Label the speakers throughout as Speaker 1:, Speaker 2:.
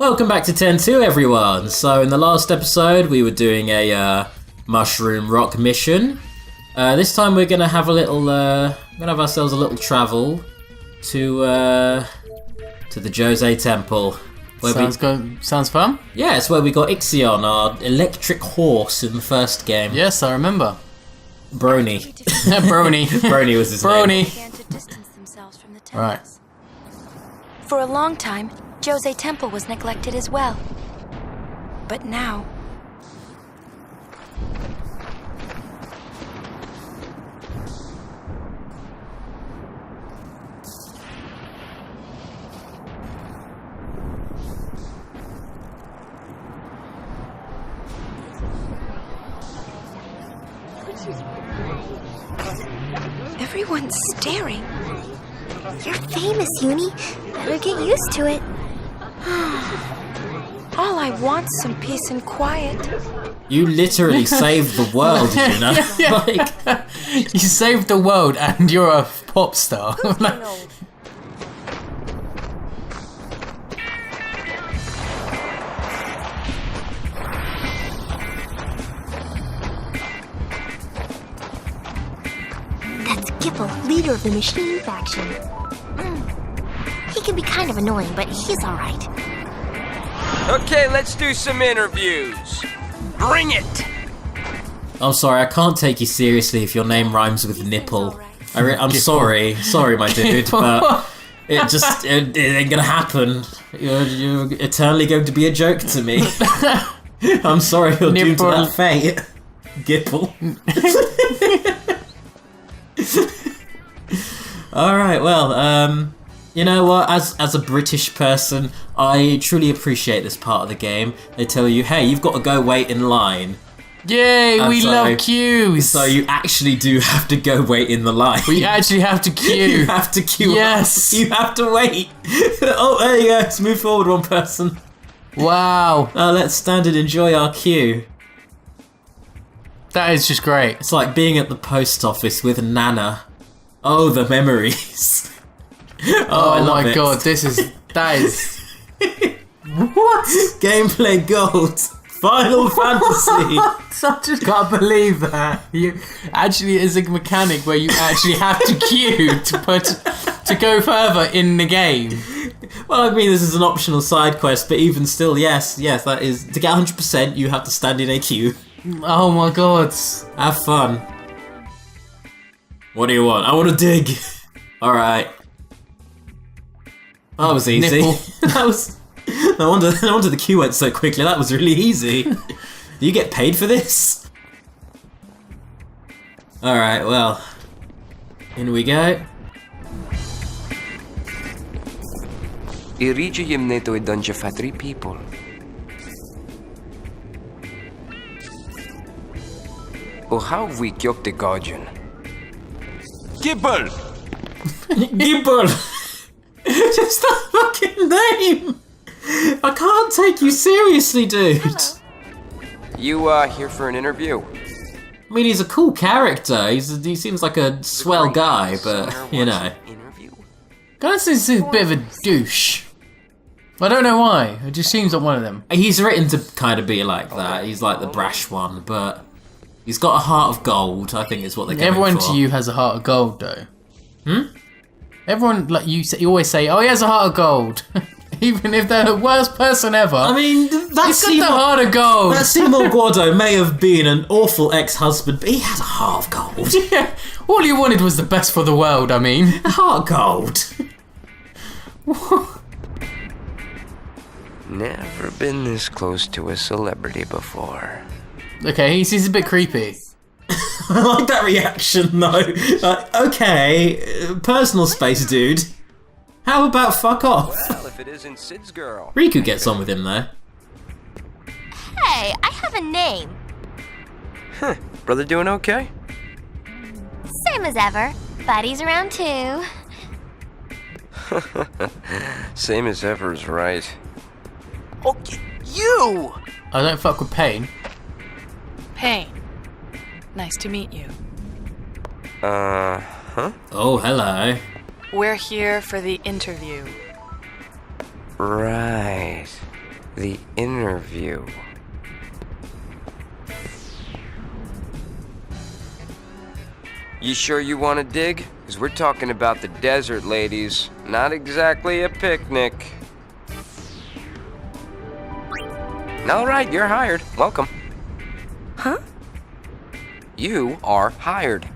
Speaker 1: Welcome back to 10-2, everyone. So in the last episode, we were doing a mushroom rock mission. This time we're gonna have a little, have ourselves a little travel to the Jose Temple.
Speaker 2: Sounds fun.
Speaker 1: Yeah, it's where we got Ixion, our electric horse in the first game.
Speaker 2: Yes, I remember.
Speaker 1: Brony.
Speaker 2: Brony.
Speaker 1: Brony was his name.
Speaker 2: Right.
Speaker 3: For a long time, Jose Temple was neglected as well. But now... Everyone's staring.
Speaker 4: You're famous, Uni. Better get used to it.
Speaker 3: All I want's some peace and quiet.
Speaker 1: You literally saved the world, you know?
Speaker 2: Like, you saved the world and you're a pop star.
Speaker 4: That's Gipple, leader of the machine faction. He can be kind of annoying, but he's alright.
Speaker 5: Okay, let's do some interviews. Bring it!
Speaker 1: I'm sorry, I can't take you seriously if your name rhymes with nipple. I'm sorry, my dude, but it ain't gonna happen. You're eternally going to be a joke to me. I'm sorry you're doomed to that fate. Gipple. Alright, well, you know what, as a British person, I truly appreciate this part of the game. They tell you, hey, you've got to go wait in line.
Speaker 2: Yay, we love queues!
Speaker 1: So you actually do have to go wait in the line.
Speaker 2: We actually have to queue.
Speaker 1: You have to queue
Speaker 2: Yes!
Speaker 1: up. You have to wait. Oh, there you go, let's move forward one person.
Speaker 2: Wow.
Speaker 1: Let's stand and enjoy our queue.
Speaker 2: That is just great.
Speaker 1: It's like being at the post office with Nana. Oh, the memories.
Speaker 2: Oh my god, that is...
Speaker 1: What? Gameplay gold. Final Fantasy.
Speaker 2: I just can't believe that. You actually is a mechanic where you actually have to queue to go further in the game.
Speaker 1: Well, I mean, this is an optional side quest, but even still, yes, that is... To get 100%, you have to stand in a queue.
Speaker 2: Oh my god.
Speaker 1: Have fun. What do you want? I want to dig. Alright. That was easy. That was... No wonder the queue went so quickly. That was really easy. Do you get paid for this? Alright, well. In we go.
Speaker 5: Irigium neto idonja fa 3 people. O how we kyok the guardian. Gibble!
Speaker 1: Gibble! Just that fucking name! I can't take you seriously, dude!
Speaker 5: You, here for an interview?
Speaker 1: I mean, he's a cool character. He seems like a swell guy, but, you know.
Speaker 2: Guy seems a bit of a douche. I don't know why. It just seems like one of them.
Speaker 1: He's written to kind of be like that. He's like the brash one, but he's got a heart of gold, I think is what they're going for.
Speaker 2: Everyone to you has a heart of gold, though. Everyone, like you always say, oh, he has a heart of gold. Even if they're the worst person ever.
Speaker 1: I mean,
Speaker 2: he's got the heart of gold.
Speaker 1: That Seymour Guado may have been an awful ex-husband, but he has a heart of gold.
Speaker 2: Yeah, all he wanted was the best for the world, I mean.
Speaker 1: A heart of gold.
Speaker 5: Never been this close to a celebrity before.
Speaker 2: Okay, he's a bit creepy.
Speaker 1: I like that reaction, though. Like, okay, personal space, dude. How about fuck off?
Speaker 5: Well, if it isn't Sid's girl.
Speaker 1: Riku gets on with him, though.
Speaker 4: Hey, I have a name.
Speaker 5: Huh. Brother doing okay?
Speaker 4: Same as ever. Buddy's around too.
Speaker 5: Same as ever is right. Oh, you!
Speaker 2: I don't fuck with pain.
Speaker 6: Hey, nice to meet you.
Speaker 5: Huh?
Speaker 1: Oh, hello.
Speaker 6: We're here for the interview.
Speaker 5: Right. The interview. You sure you want to dig? Because we're talking about the desert, ladies. Not exactly a picnic. All right, you're hired. Welcome.
Speaker 3: Huh?
Speaker 5: You are hired.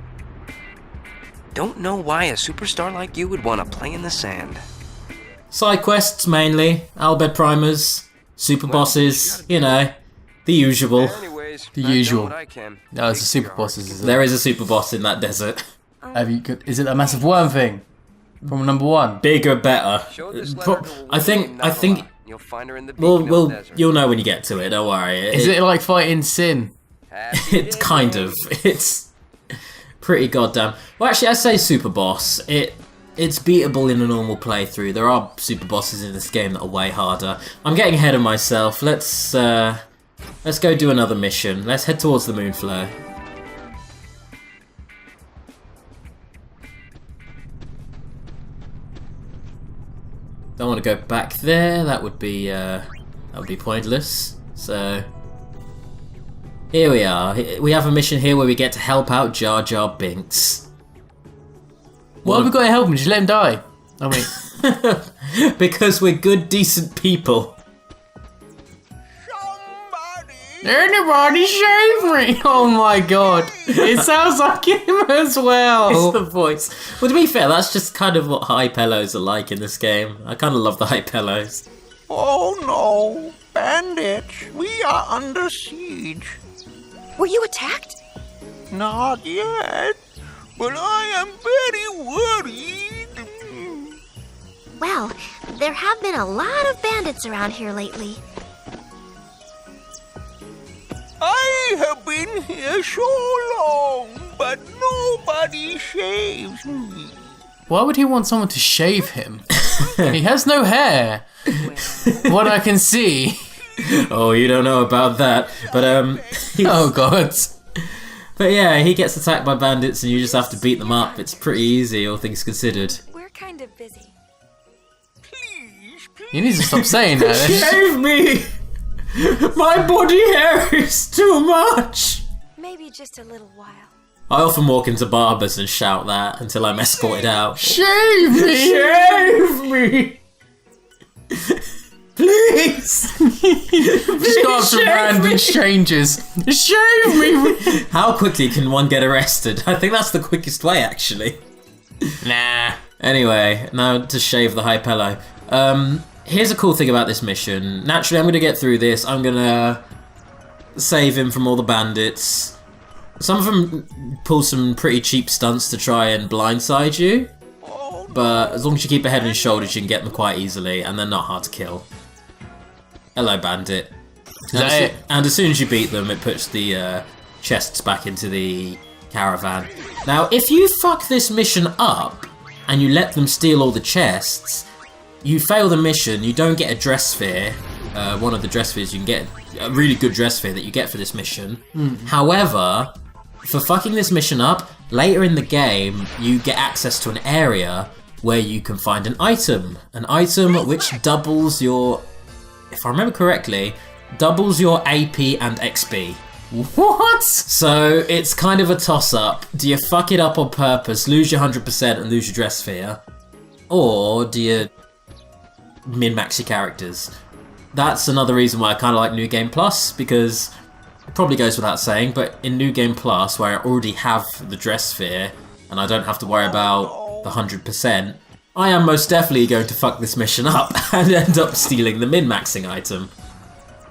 Speaker 5: Don't know why a superstar like you would want to play in the sand.
Speaker 1: Side quests mainly, Albed primers, super bosses, you know, the usual.
Speaker 5: Anyways,
Speaker 2: The
Speaker 5: I've done
Speaker 2: usual.
Speaker 5: what I can.
Speaker 2: No, it's the super bosses, is it?
Speaker 1: There is a super boss in that desert.
Speaker 2: Is it that massive worm thing from number 1?
Speaker 1: Bigger, better.
Speaker 5: Show this letter to a
Speaker 1: I think,
Speaker 5: woman,
Speaker 1: I
Speaker 5: not a
Speaker 1: think,
Speaker 5: lot. You'll find her in the Beacon
Speaker 1: well,
Speaker 5: Desert.
Speaker 1: you'll know when you get to it. Don't worry.
Speaker 2: Is it like fighting Sin?
Speaker 5: Happy
Speaker 1: It's kind of. It's pretty goddamn. Well, actually, I say super boss. It's beatable in a normal playthrough. There are super bosses in this game that are way harder. I'm getting ahead of myself. Let's go do another mission. Let's head towards the Moonflow. Don't want to go back there. That would be pointless. So here we are. We have a mission here where we get to help out Jar Jar Binks.
Speaker 2: Why have we got to help him? Just let him die. I mean,
Speaker 1: Because we're good, decent people.
Speaker 2: anybody save me! Oh my god. It sounds like him as well.
Speaker 1: It's the voice. Well, to be fair, that's just kind of what high pillows are like in this game. I kind of love the high pillows.
Speaker 7: Oh no, bandits, we are under siege.
Speaker 3: Were you attacked?
Speaker 7: Not yet, but I am very worried.
Speaker 4: Well, there have been a lot of bandits around here lately.
Speaker 7: I have been here so long, but nobody shaves me.
Speaker 2: Why would he want someone to shave him? He has no hair. What I can see.
Speaker 1: Oh, you don't know about that. But,
Speaker 2: Oh god.
Speaker 1: But yeah, he gets attacked by bandits and you just have to beat them up. It's pretty easy, all things considered.
Speaker 3: We're kind of busy.
Speaker 7: Please,
Speaker 2: You need to stop saying that.
Speaker 1: Shave me! My body hair is too much!
Speaker 3: Maybe just a little while.
Speaker 1: I often walk into barbers and shout that until I'm escorted out.
Speaker 2: Shave me!
Speaker 1: Shave me! Please!
Speaker 2: Just go up to random strangers. Shave me!
Speaker 1: How quickly can one get arrested? I think that's the quickest way, actually.
Speaker 2: Nah.
Speaker 1: Anyway, now to shave the high pillow. Here's a cool thing about this mission. Naturally, I'm going to get through this. I'm going to save him from all the bandits. Some of them pull some pretty cheap stunts to try and blindside you. But as long as you keep your head and shoulders, you can get them quite easily, and they're not hard to kill. Hello, bandit.
Speaker 2: Is that it?
Speaker 1: And as soon as you beat them, it puts the chests back into the caravan. Now, if you fuck this mission up, and you let them steal all the chests, you fail the mission, you don't get a dress sphere. One of the dress spheres, you can get a really good dress sphere that you get for this mission. However, for fucking this mission up, later in the game, you get access to an area where you can find an item. An item which doubles your, if I remember correctly, doubles your AP and XP.
Speaker 2: What?
Speaker 1: So it's kind of a toss-up. Do you fuck it up on purpose, lose your 100% and lose your dress sphere? Or do you min-max your characters? That's another reason why I kind of like New Game Plus, because it probably goes without saying, but in New Game Plus, where I already have the dress sphere and I don't have to worry about the 100%, I am most definitely going to fuck this mission up and end up stealing the min-maxing item.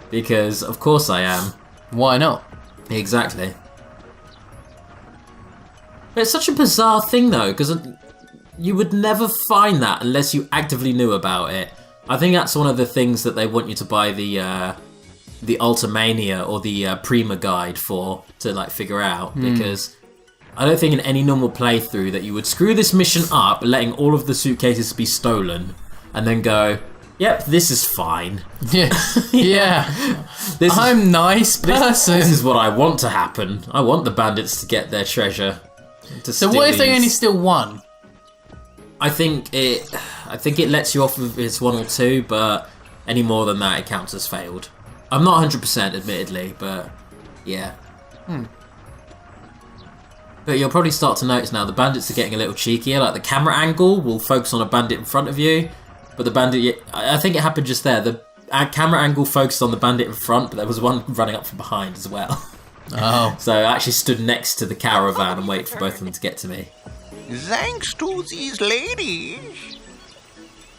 Speaker 1: Because, of course I am.
Speaker 2: Why not?
Speaker 1: Exactly. But it's such a bizarre thing though, because you would never find that unless you actively knew about it. I think that's one of the things that they want you to buy the Ultimania or the Prima guide for, to like figure out, because I don't think in any normal playthrough that you would screw this mission up, letting all of the suitcases be stolen, and then go, yep, this is fine.
Speaker 2: Yeah. Yeah. I'm nice person.
Speaker 1: This is what I want to happen. I want the bandits to get their treasure.
Speaker 2: So what if they only steal one?
Speaker 1: I think it lets you off if it's one or two, but Any more than that, it counts as failed. I'm not 100% admittedly, but yeah. But you'll probably start to notice now the bandits are getting a little cheekier. Like the camera angle will focus on a bandit in front of you, but the bandit, I think it happened just there. The camera angle focused on the bandit in front, but there was one running up from behind as well.
Speaker 2: Oh.
Speaker 1: So I actually stood next to the caravan and waited for both of them to get to me.
Speaker 7: Thanks to these ladies.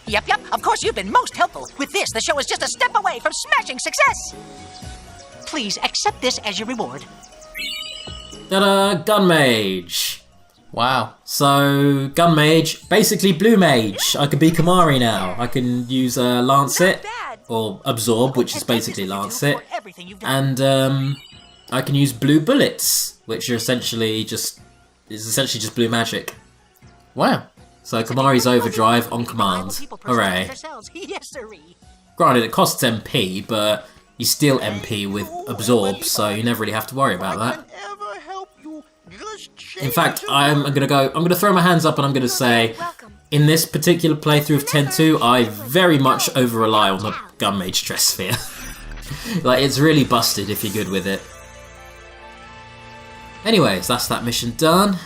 Speaker 8: Yep, of course you've been most helpful. With this, the show is just a step away from smashing success. Please accept this as your reward.
Speaker 1: Ta-da! Gun Mage!
Speaker 2: Wow.
Speaker 1: So, Gun Mage, basically Blue Mage. I can be Kamari now. I can use Lancet, or Absorb, which is basically Lancet. And I can use Blue Bullets, which are essentially just blue magic.
Speaker 2: Wow.
Speaker 1: So Kamari's Overdrive on command. Hooray. Granted, it costs MP, but you steal MP with Absorb, so you never really have to worry about that. In fact, I'm gonna throw my hands up and I'm gonna say, in this particular playthrough of 10-2, I very much over-rely on the Gun Mage Stress Sphere. Like, it's really busted if you're good with it. Anyways, that's that mission done.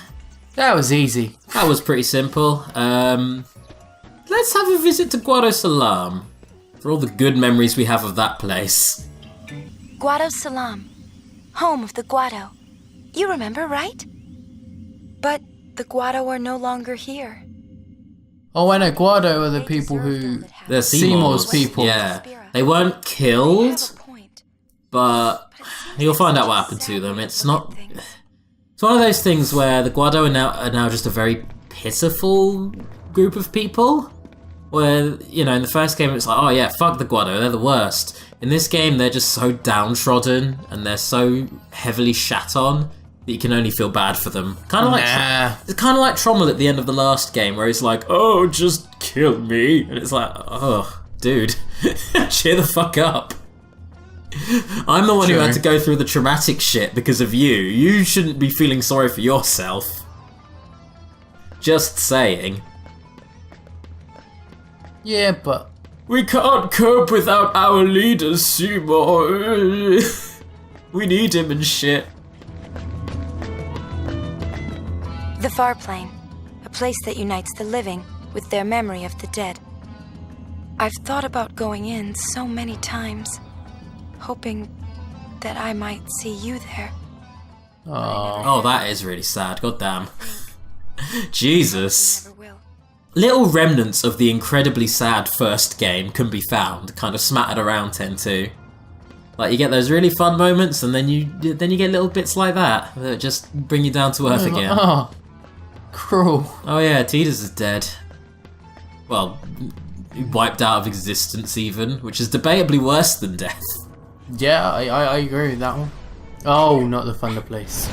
Speaker 2: That was easy.
Speaker 1: That was pretty simple. Let's have a visit to Guado Salam, for all the good memories we have of that place.
Speaker 3: Guado Salam, home of the Guado. You remember, right? But the Guado are no longer here.
Speaker 2: Oh, I know. Guado are the people who...
Speaker 1: They're
Speaker 2: Seymour's people.
Speaker 1: Yeah. They weren't killed, but you'll find out what happened to them. It's not... It's one of those things where the Guado are now just a very pitiful group of people. Where, you know, in the first game it's like, oh yeah, fuck the Guado, they're the worst. In this game they're just so downtrodden and they're so heavily shat on that you can only feel bad for them. Kind of like it's kind of like Trommel at the end of the last game where he's like, oh, just kill me. And it's like, oh, dude, cheer the fuck up. I'm the one who had to go through the traumatic shit because of you. You shouldn't be feeling sorry for yourself. Just saying.
Speaker 2: Yeah, but...
Speaker 1: We can't cope without our leader, Seymour. We need him and shit.
Speaker 3: The Far Plane, a place that unites the living with their memory of the dead. I've thought about going in so many times, hoping that I might see you there.
Speaker 1: Oh, that is really sad. God damn. Jesus. Little remnants of the incredibly sad first game can be found, kind of smattered around 10-2. Like, you get those really fun moments, and then you get little bits like that just bring you down to earth again.
Speaker 2: Oh, cruel.
Speaker 1: Oh yeah, Tidus is dead. Well, wiped out of existence even, which is debatably worse than death.
Speaker 2: Yeah, I agree with that one. Oh, not the thunder place.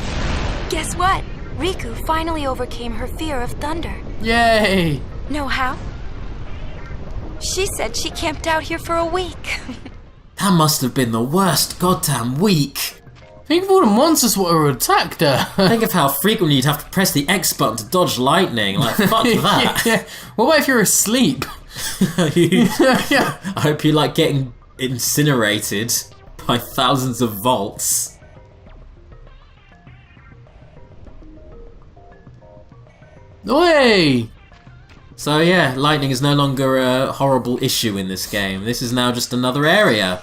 Speaker 3: Guess what? Riku finally overcame her fear of thunder.
Speaker 2: Yay!
Speaker 3: Know how? She said she camped out here for a week.
Speaker 1: That must have been the worst goddamn week.
Speaker 2: Think of all the monsters what would attacked her.
Speaker 1: Think of how frequently you'd have to press the X button to dodge lightning. Like, fuck that.
Speaker 2: Yeah. What about if you're asleep?
Speaker 1: I hope you like getting incinerated by thousands of volts.
Speaker 2: Oi!
Speaker 1: So yeah, lightning is no longer a horrible issue in this game. This is now just another area.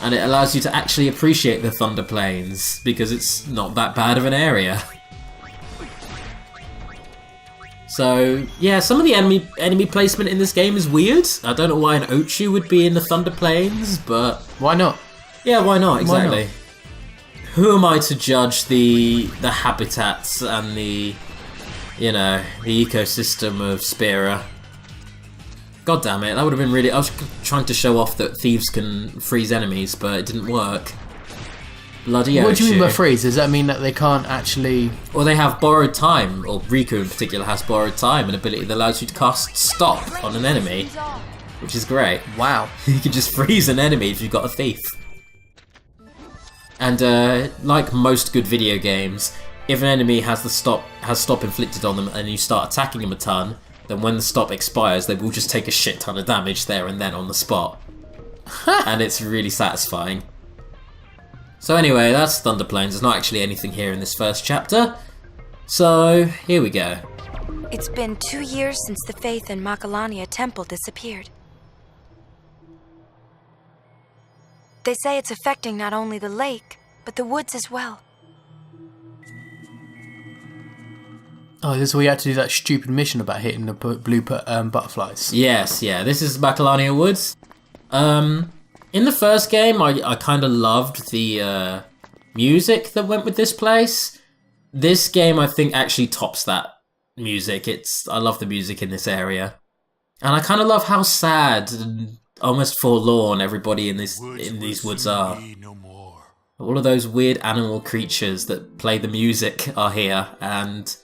Speaker 1: And it allows you to actually appreciate the Thunder Plains, because it's not that bad of an area. So yeah, some of the enemy placement in this game is weird. I don't know why an Ochu would be in the Thunder Plains, but...
Speaker 2: Why not?
Speaker 1: Yeah, why not, exactly.
Speaker 2: Why not?
Speaker 1: Who am I to judge the habitats and the... you know, the ecosystem of Spira. God damn it, that would have been really... I was trying to show off that thieves can freeze enemies, but it didn't work. Bloody Ochu.
Speaker 2: What do you mean by freeze? Does that mean that they can't actually...
Speaker 1: Well, they have borrowed time, or Riku in particular has borrowed time, an ability that allows you to cast stop on an enemy, which is great.
Speaker 2: Wow.
Speaker 1: You can just freeze an enemy if you've got a thief. And like most good video games, if an enemy has stop inflicted on them and you start attacking them a ton, then when the stop expires, they will just take a shit ton of damage there and then on the spot. and it's really satisfying. So anyway, that's Thunder Plains. There's not actually anything here in this first chapter. So, here we go.
Speaker 3: It's been 2 years since the faith in Makalania Temple disappeared. They say it's affecting not only the lake, but the woods as well.
Speaker 2: Oh, this is where you had to do that stupid mission about hitting the blue butterflies.
Speaker 1: Yes, yeah, this is Makalania Woods. In the first game, I kind of loved the music that went with this place. This game, I think, actually tops that music. I love the music in this area. And I kind of love how sad and almost forlorn everybody in these woods are. All of those weird animal creatures that play the music are here, and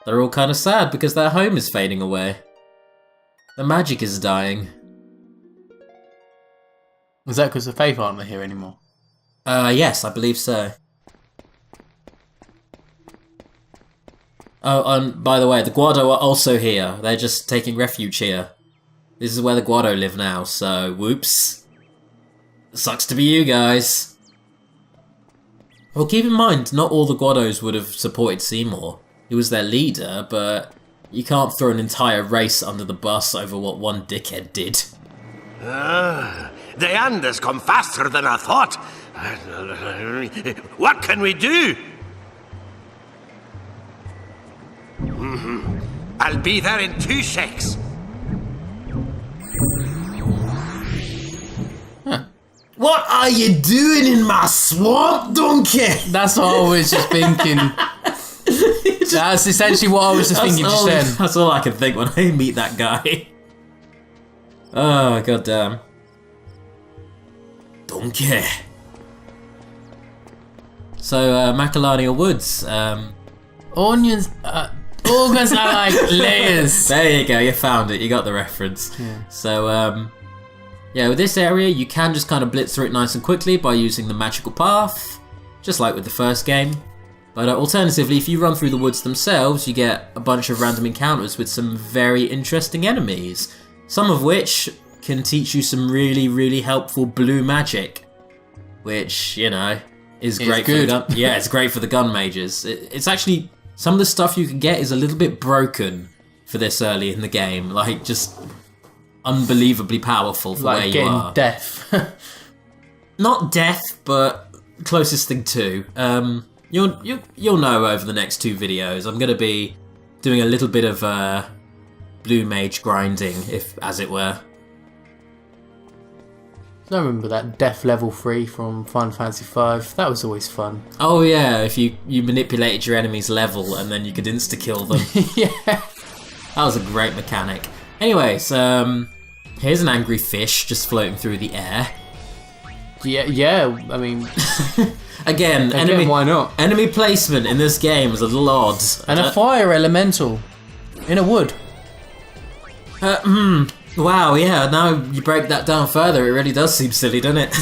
Speaker 1: they're all kind of sad because their home is fading away. The magic is dying.
Speaker 2: Is that because the faith aren't here anymore?
Speaker 1: Yes, I believe so. Oh, and by the way, the Guado are also here. They're just taking refuge here. This is where the Guado live now, so whoops. Sucks to be you guys. Well, keep in mind, not all the Guados would have supported Seymour. He was their leader, but you can't throw an entire race under the bus over what one dickhead did.
Speaker 9: The end has come faster than I thought. What can we do? I'll be there in 2 secs.
Speaker 1: What are you doing in my swamp, donkey?
Speaker 2: That's what I was just thinking. That's essentially what I was just thinking just then.
Speaker 1: That's all I can think when I meet that guy. Oh, goddamn. Donkey. So, Makalania Woods.
Speaker 2: Onions... organs are like layers.
Speaker 1: There you go, you found it. You got the reference.
Speaker 2: Yeah.
Speaker 1: So, yeah, with this area, you can just kind of blitz through it nice and quickly by using the magical path, just like with the first game. But alternatively, if you run through the woods themselves, you get a bunch of random encounters with some very interesting enemies, some of which can teach you some really, really helpful blue magic, which, you know, is great for the gun. Yeah, it's great for the gun mages. It's actually, some of the stuff you can get is a little bit broken for this early in the game, like just unbelievably powerful for where you are.
Speaker 2: Like getting death.
Speaker 1: Not death, but closest thing to. You'll know over the next 2 videos. I'm going to be doing a little bit of blue mage grinding, if as it were.
Speaker 2: I remember that death level 3 from Final Fantasy V. That was always fun.
Speaker 1: Oh yeah, if you manipulated your enemy's level and then you could insta-kill them.
Speaker 2: Yeah.
Speaker 1: That was a great mechanic. Anyways, here's an angry fish just floating through the air.
Speaker 2: Yeah, I mean...
Speaker 1: Again, enemy,
Speaker 2: why not?
Speaker 1: Enemy placement in this game is a little odd.
Speaker 2: And a fire elemental in a wood.
Speaker 1: Wow, yeah, now you break that down further, it really does seem silly, doesn't it?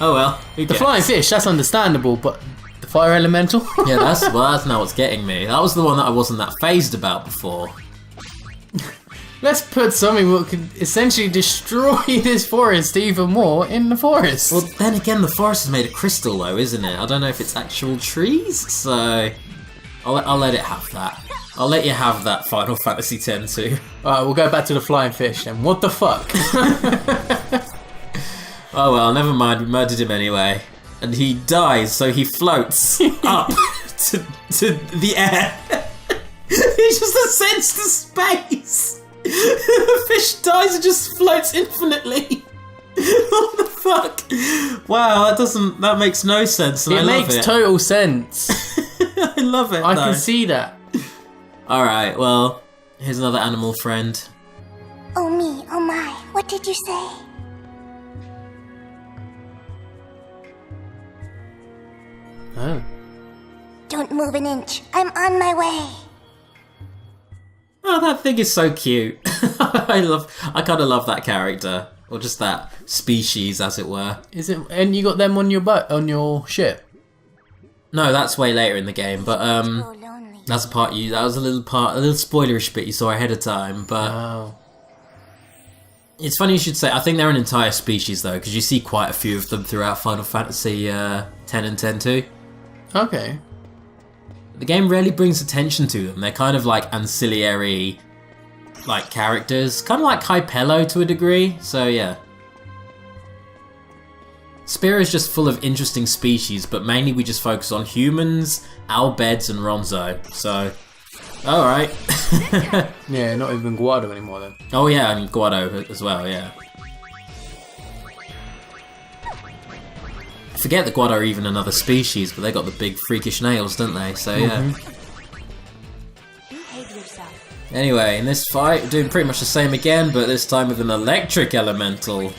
Speaker 1: Oh well.
Speaker 2: The flying fish, that's understandable, but the fire elemental?
Speaker 1: Yeah, that's now what's getting me. That was the one that I wasn't that phased about before.
Speaker 2: Let's put something that could essentially destroy this forest even more in the forest.
Speaker 1: Well, then again, the forest is made of crystal, though, isn't it? I don't know if it's actual trees, so I'll let it have that. I'll let you have that Final Fantasy X too.
Speaker 2: Alright, we'll go back to the flying fish then. What the fuck?
Speaker 1: Oh well, never mind. We murdered him anyway, and he dies, so he floats up to the air. He just ascends to space. The fish dies and just floats infinitely. What the fuck? Wow, that makes no sense. And
Speaker 2: it makes total sense.
Speaker 1: I love it.
Speaker 2: I can see that.
Speaker 1: Alright, well, here's another animal friend.
Speaker 4: Oh me, oh my, what did you say?
Speaker 2: Oh.
Speaker 4: Don't move an inch, I'm on my way.
Speaker 1: Oh, that thing is so cute. I kind of love that character, or just that species, as it were.
Speaker 2: Is it? And you got them on your boat, on your ship?
Speaker 1: No, that's way later in the game. But that's a part that was a little spoilerish bit you saw ahead of time. But It's funny you should say. I think they're an entire species though, because you see quite a few of them throughout Final Fantasy X and X-2.
Speaker 2: Okay.
Speaker 1: The game rarely brings attention to them. They're kind of like ancillary, like characters, kind of like Hypello to a degree. So yeah. Spira is just full of interesting species, but mainly we just focus on humans, Albeds, and Ronzo. So, alright.
Speaker 2: Yeah, not even Guado anymore then.
Speaker 1: Oh yeah, and Guado as well, yeah. I forget that Guado are even another species, but they got the big freakish nails, don't they? So yeah.
Speaker 3: Behave yourself.
Speaker 1: Anyway, in this fight, we're doing pretty much the same again, but this time with an electric elemental.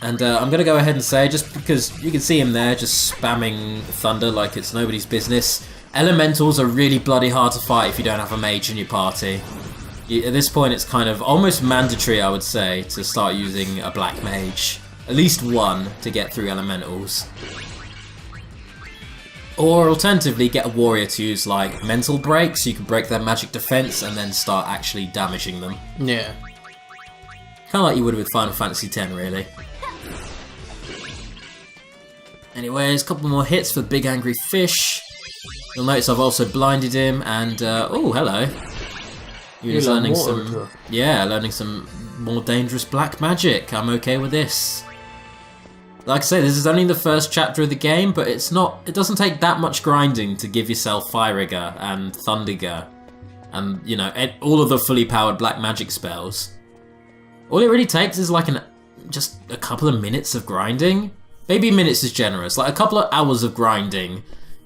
Speaker 1: And I'm going to go ahead and say, just because you can see him there just spamming thunder like it's nobody's business, elementals are really bloody hard to fight if you don't have a mage in your party. At this point it's kind of almost mandatory, I would say, to start using a black mage. At least one to get through elementals. Or alternatively get a warrior to use like mental break so you can break their magic defense and then start actually damaging them.
Speaker 2: Yeah.
Speaker 1: Kind of like you would with Final Fantasy X, really. Anyways, a couple more hits for the big angry fish. You'll notice I've also blinded him, and oh, hello. You're just learning some, learning some more dangerous black magic. I'm okay with this. Like I say, this is only the first chapter of the game, but it's not. It doesn't take that much grinding to give yourself Firiger and Thundiger, and you know, all of the fully powered black magic spells. All it really takes is like just a couple of minutes of grinding. Maybe minutes is generous, like a couple of hours of grinding,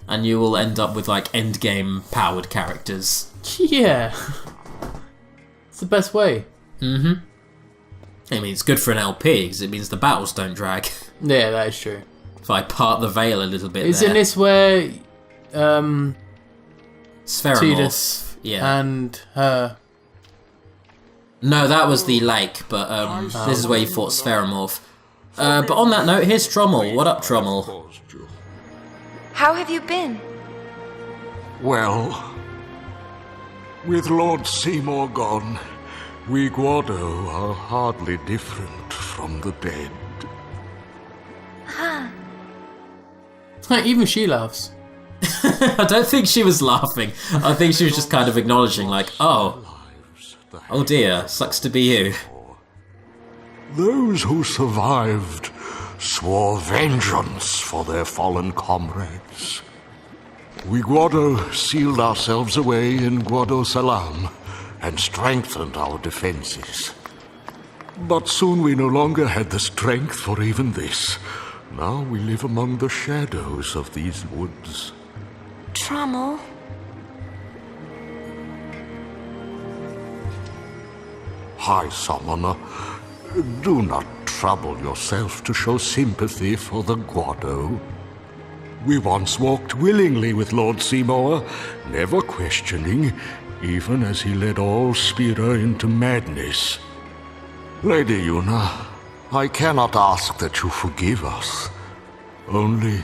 Speaker 1: and you will end up with like endgame powered characters.
Speaker 2: Yeah. It's the best way.
Speaker 1: Mm-hmm. I mean, it's good for an LP, because it means the battles don't drag.
Speaker 2: Yeah, that is true.
Speaker 1: If I part the veil a little bit
Speaker 2: Isn't this where
Speaker 1: Spheramorph.
Speaker 2: Tidus and her...
Speaker 1: No, that was the lake, but this is where you fought Spheramorph. But on that note, here's Trommel. What up, Trommel?
Speaker 3: How have you been?
Speaker 10: Well, with Lord Seymour gone, we Guado are hardly different from the dead.
Speaker 3: Huh.
Speaker 2: Even she laughs.
Speaker 1: I don't think she was laughing. I think she was just kind of acknowledging, like, oh dear, sucks to be you.
Speaker 10: Those who survived swore vengeance for their fallen comrades. We Guado sealed ourselves away in Guado Salam and strengthened our defenses. But soon we no longer had the strength for even this. Now we live among the shadows of these woods.
Speaker 3: Trommel.
Speaker 10: High Summoner, do not trouble yourself to show sympathy for the Guado. We once walked willingly with Lord Seymour, never questioning, even as he led all Spira into madness. Lady Yuna, I cannot ask that you forgive us, only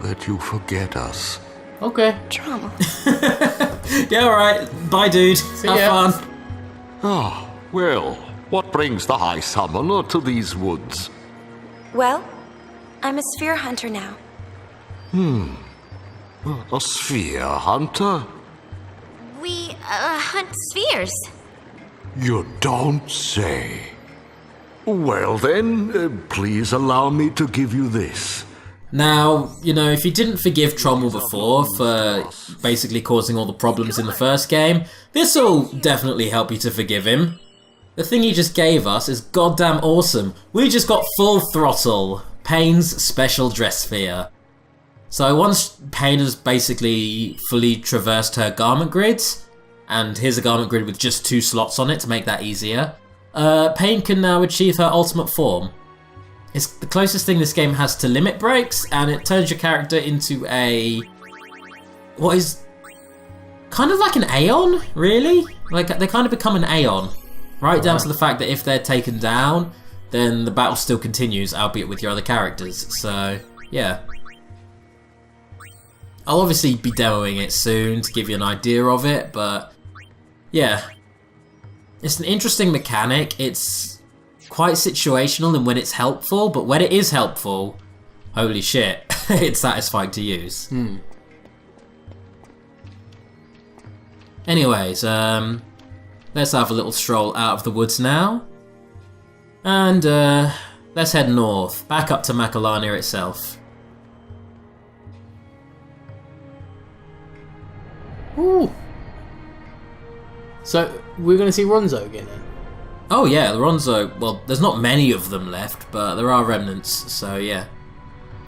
Speaker 10: that you forget us.
Speaker 2: Okay.
Speaker 3: Trommel.
Speaker 1: Yeah, alright. Bye, dude. Have fun.
Speaker 10: Ah, well, what brings the High Summoner to these woods?
Speaker 3: Well, I'm a sphere hunter now.
Speaker 10: A sphere hunter?
Speaker 4: We, hunt spheres.
Speaker 10: You don't say. Well then, please allow me to give you this.
Speaker 1: Now, you know, if you didn't forgive Trommel before for basically causing all the problems in the first game, this'll definitely help you to forgive him. The thing he just gave us is goddamn awesome. We just got full throttle. Payne's special dress sphere. So once Payne has basically fully traversed her garment grids, and here's a garment grid with just 2 slots on it to make that easier, Payne can now achieve her ultimate form. It's the closest thing this game has to limit breaks, and it turns your character into what is kind of like an Aeon, really? Like, they kind of become an Aeon. Right down to the fact that if they're taken down, then the battle still continues, albeit with your other characters. So, yeah. I'll obviously be demoing it soon to give you an idea of it, but yeah. It's an interesting mechanic. It's quite situational and when it's helpful, but when it is helpful, holy shit, it's satisfying to use. Anyways, let's have a little stroll out of the woods now. And let's head north, back up to Macalania itself.
Speaker 2: Ooh. So, we're going to see Ronzo again then?
Speaker 1: Oh yeah, Ronzo, well, there's not many of them left, but there are remnants, so yeah.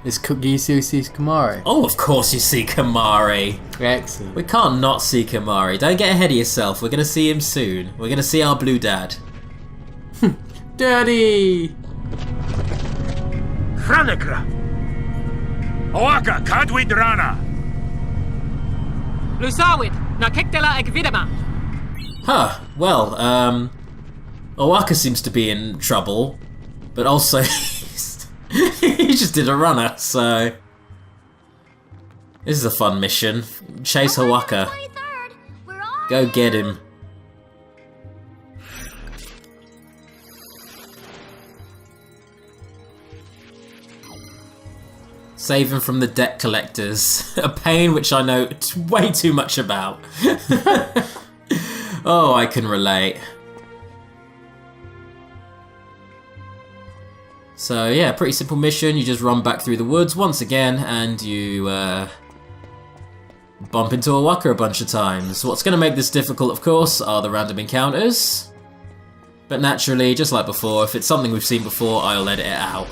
Speaker 2: Do you still see Kamari?
Speaker 1: Oh, of course you see Kamari.
Speaker 2: Excellent.
Speaker 1: We can't not see Kamari. Don't get ahead of yourself. We're going to see him soon. We're going to see our blue dad.
Speaker 2: Daddy!
Speaker 9: Hanegra! Oaka, Kadwidrana!
Speaker 8: Lusawit, na Kektela Ekvidama.
Speaker 1: Huh, well, Owaka seems to be in trouble, but also he just did a runner, so this is a fun mission. Chase Owaka. Go get him. Save him from the debt collectors. A pain which I know way too much about. Oh, I can relate. So yeah, pretty simple mission. You just run back through the woods once again and you bump into Owaka a bunch of times. What's going to make this difficult, of course, are the random encounters. But naturally, just like before, if it's something we've seen before, I'll edit it out.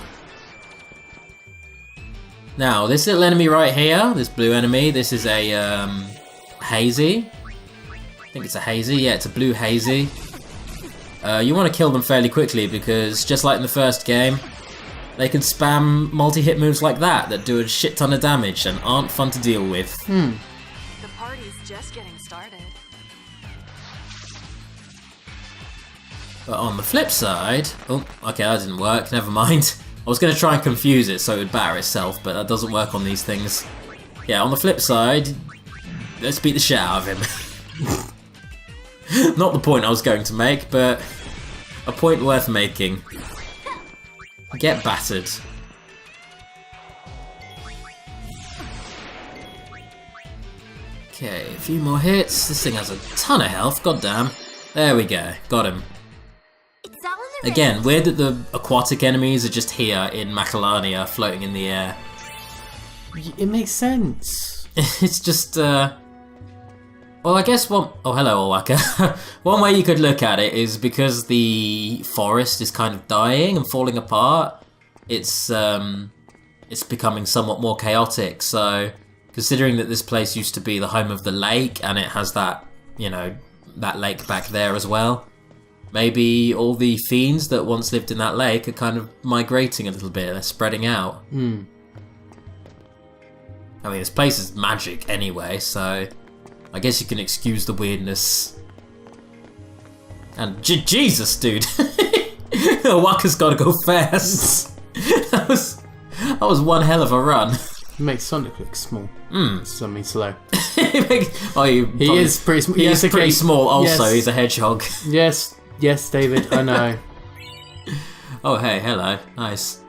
Speaker 1: Now, this little enemy right here, this blue enemy, this is a hazy. I think it's a hazy. Yeah, it's a blue hazy. You want to kill them fairly quickly because, just like in the first game, they can spam multi-hit moves like that do a shit ton of damage and aren't fun to deal with.
Speaker 6: The party's just getting started.
Speaker 1: But on the flip side... Oh, okay, that didn't work. Never mind. I was going to try and confuse it so it would batter itself, but that doesn't work on these things. Yeah, on the flip side, let's beat the shit out of him. Not the point I was going to make, but a point worth making. Get battered. Okay, a few more hits. This thing has a ton of health, goddamn. There we go, got him. Again, weird that the aquatic enemies are just here in Macalania, floating in the air.
Speaker 2: It makes sense.
Speaker 1: It's just, well, I guess one... Oh, hello, Owaka. One way you could look at it is because the forest is kind of dying and falling apart, it's becoming somewhat more chaotic, so considering that this place used to be the home of the lake, and it has that, you know, that lake back there as well, maybe all the fiends that once lived in that lake are kind of migrating a little bit, they're spreading out. I mean, this place is magic anyway, so I guess you can excuse the weirdness. And Jesus, dude! Owaka's gotta go fast! that was one hell of a run.
Speaker 2: It makes Sonic look small. Something slow.
Speaker 1: He
Speaker 2: is pretty small.
Speaker 1: He is pretty small also, he's a hedgehog.
Speaker 2: Yes, David, I know.
Speaker 1: Oh, hey, hello. Nice.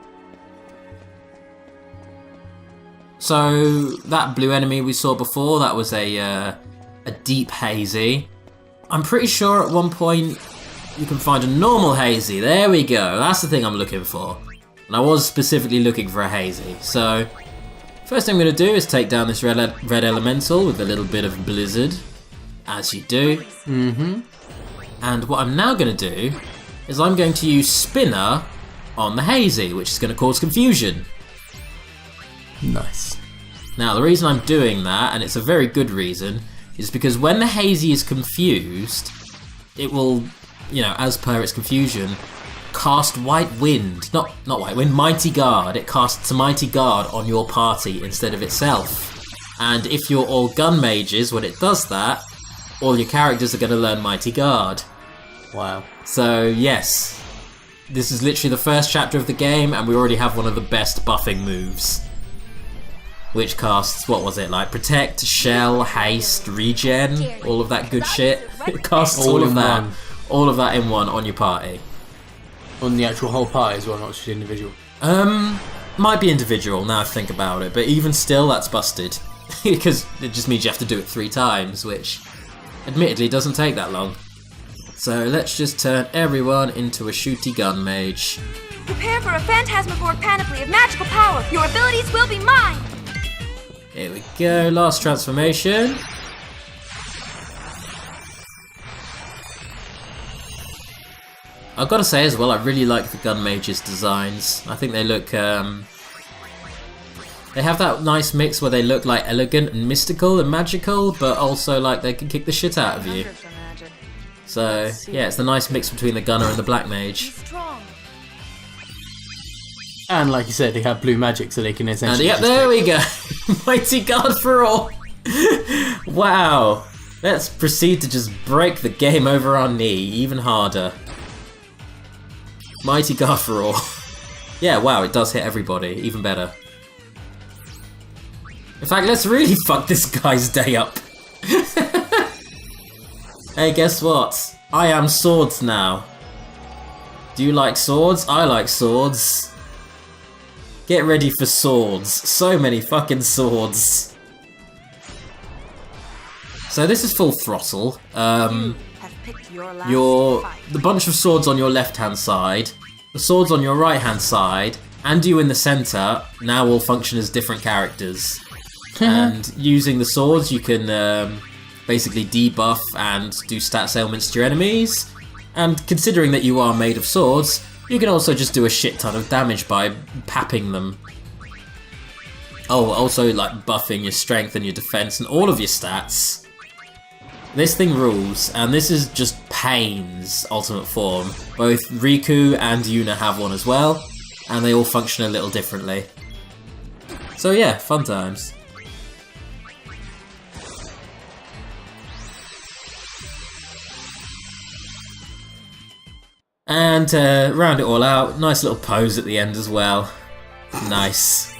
Speaker 1: So, that blue enemy we saw before, that was a deep hazy. I'm pretty sure at one point you can find a normal hazy. There we go. That's the thing I'm looking for. And I was specifically looking for a hazy. So, first thing I'm going to do is take down this red elemental with a little bit of blizzard. As you do. And what I'm now going to do is I'm going to use Spinner on the hazy, which is going to cause confusion.
Speaker 2: Nice.
Speaker 1: Now, the reason I'm doing that, and it's a very good reason, is because when the hazy is confused, it will, you know, as per its confusion, cast White Wind. Not White Wind, Mighty Guard. It casts a Mighty Guard on your party instead of itself. And if you're all gun mages, when it does that, all your characters are going to learn Mighty Guard.
Speaker 2: Wow.
Speaker 1: So, yes. This is literally the first chapter of the game, and we already have one of the best buffing moves. Which casts, what was it, like Protect, Shell, Haste, Regen, all of that good shit. It casts all of that all of that in one on your party.
Speaker 2: On the actual whole party as well, not just individual.
Speaker 1: Might be individual now I think about it, but even still, that's busted. Because it just means you have to do it 3 times, which admittedly doesn't take that long. So let's just turn everyone into a shooty gun mage.
Speaker 3: Prepare for a phantasmagoric panoply of magical power. Your abilities will be mine.
Speaker 1: Here we go, last transformation. I've got to say as well, I really like the gun mage's designs. I think they look, they have that nice mix where they look like elegant and mystical and magical, but also like they can kick the shit out of you. So, yeah, it's the nice mix between the gunner and the black mage.
Speaker 2: And like you said, they have blue magic, so they can essentially.
Speaker 1: And yeah, there we go. Mighty Guard for all. Wow. Let's proceed to just break the game over our knee even harder. Mighty Guard for all. Yeah, wow, it does hit everybody. Even better. In fact, let's really fuck this guy's day up. Hey, guess what? I am swords now. Do you like swords? I like swords. Get ready for swords. So many fucking swords. So this is full throttle. The bunch of swords on your left-hand side, the swords on your right-hand side, and you in the centre now all function as different characters. And using the swords, you can basically debuff and do stats ailments to your enemies. And considering that you are made of swords, you can also just do a shit ton of damage by papping them. Oh, also like buffing your strength and your defense and all of your stats. This thing rules, and this is just Pain's ultimate form. Both Riku and Yuna have one as well, and they all function a little differently. So yeah, fun times. And to round it all out, nice little pose at the end as well. Nice.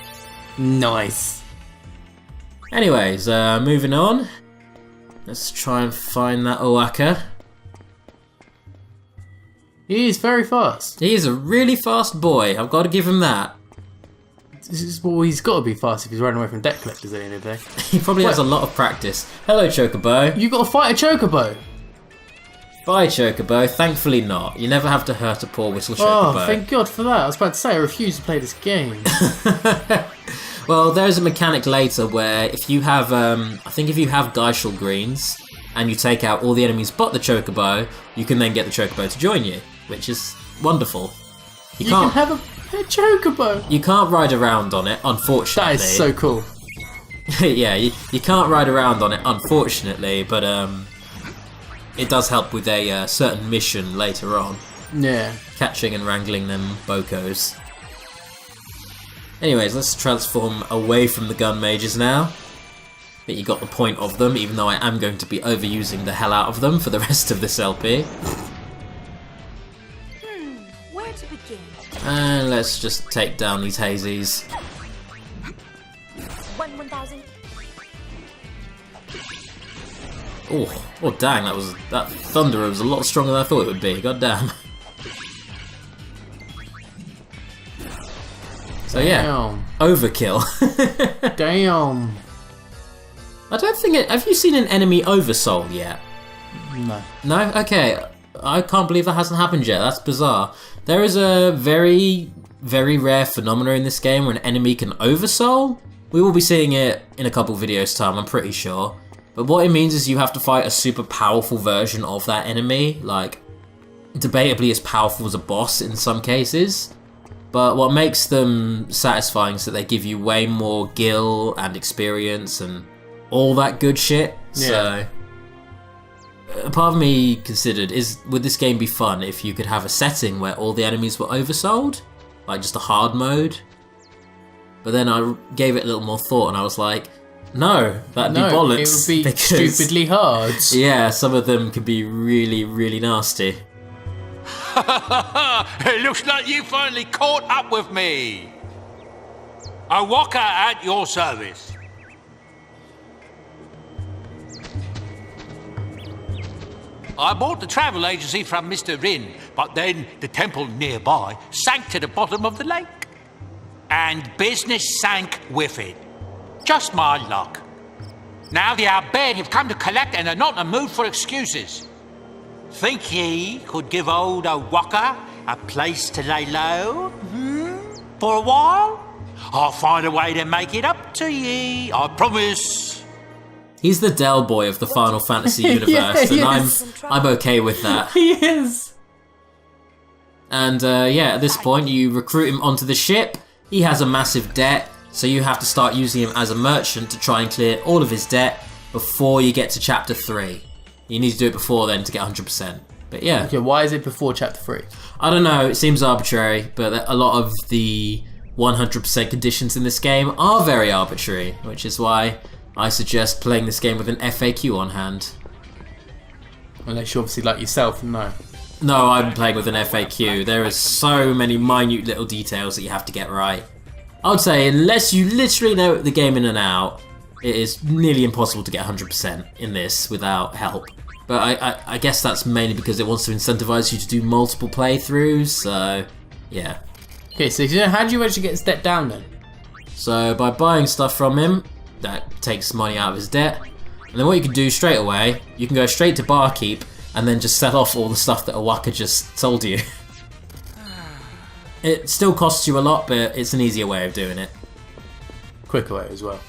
Speaker 2: Nice.
Speaker 1: Anyways, moving on. Let's try and find that Oaka.
Speaker 2: He is very fast.
Speaker 1: He is a really fast boy, I've got to give him that.
Speaker 2: Well, he's got to be fast if he's running away from debt collectors at the end of the day.
Speaker 1: He probably has a lot of practice. Hello, Chocobo.
Speaker 2: You got to fight a Chocobo.
Speaker 1: Bye, Chocobo. Thankfully not. You never have to hurt a poor whistle Chocobo.
Speaker 2: Oh, thank God for that. I was about to say, I refuse to play this game.
Speaker 1: Well, there's a mechanic later where if you have, I think if you have Geishel greens and you take out all the enemies but the Chocobo, you can then get the Chocobo to join you, which is wonderful.
Speaker 2: You can have a Chocobo.
Speaker 1: You can't ride around on it, unfortunately.
Speaker 2: That is so cool.
Speaker 1: Yeah, you can't ride around on it, unfortunately, but it does help with a certain mission later on.
Speaker 2: Yeah.
Speaker 1: Catching and wrangling them Bokos. Anyways, let's transform away from the gun mages now. But you got the point of them, even though I am going to be overusing the hell out of them for the rest of this LP.
Speaker 3: Where to begin?
Speaker 1: And let's just take down these hazies.
Speaker 4: 1,000.
Speaker 1: Oh dang, that thunderer was a lot stronger than I thought it would be, god damn. So yeah, overkill.
Speaker 2: Damn.
Speaker 1: I don't think have you seen an enemy oversoul yet?
Speaker 2: No.
Speaker 1: No? Okay. I can't believe that hasn't happened yet. That's bizarre. There is a very, very rare phenomena in this game where an enemy can oversoul. We will be seeing it in a couple videos time, I'm pretty sure. But what it means is you have to fight a super powerful version of that enemy, like debatably as powerful as a boss in some cases. But what makes them satisfying is that they give you way more gil and experience and all that good shit. Yeah. So, a part of me considered, would this game be fun if you could have a setting where all the enemies were oversouled? Like just a hard mode? But then I gave it a little more thought and I was like, no, that'd be bollocks.
Speaker 2: It would be stupidly hard.
Speaker 1: Yeah, some of them could be really, really nasty.
Speaker 9: It looks like you finally caught up with me. A walker at your service. I bought the travel agency from Mr. Rin, but then the temple nearby sank to the bottom of the lake. And business sank with it. Just my luck. Now the Albert have come to collect and are not in the mood for excuses. Think ye could give old O'Waka a place to lay low? For a while? I'll find a way to make it up to ye, I promise.
Speaker 1: He's the Del Boy of the Final Fantasy universe, and I'm okay with that.
Speaker 2: He is.
Speaker 1: And at this point you recruit him onto the ship. He has a massive debt, so you have to start using him as a merchant to try and clear all of his debt before you get to Chapter 3. You need to do it before then to get 100%. But yeah.
Speaker 2: Okay, why is it before Chapter 3?
Speaker 1: I don't know, it seems arbitrary, but a lot of the 100% conditions in this game are very arbitrary, which is why I suggest playing this game with an FAQ on hand.
Speaker 2: Unless you obviously like yourself, no.
Speaker 1: No, I'm playing with an FAQ. There are so many minute little details that you have to get right. I would say, unless you literally know the game in and out, it is nearly impossible to get 100% in this without help. But I guess that's mainly because it wants to incentivize you to do multiple playthroughs, so yeah.
Speaker 2: Okay, so how do you actually get his debt down then?
Speaker 1: So by buying stuff from him, that takes money out of his debt. And then what you can do straight away, you can go straight to Barkeep and then just sell off all the stuff that O'Waka just sold you. It still costs you a lot, but it's an easier way of doing it.
Speaker 2: Quicker way as well.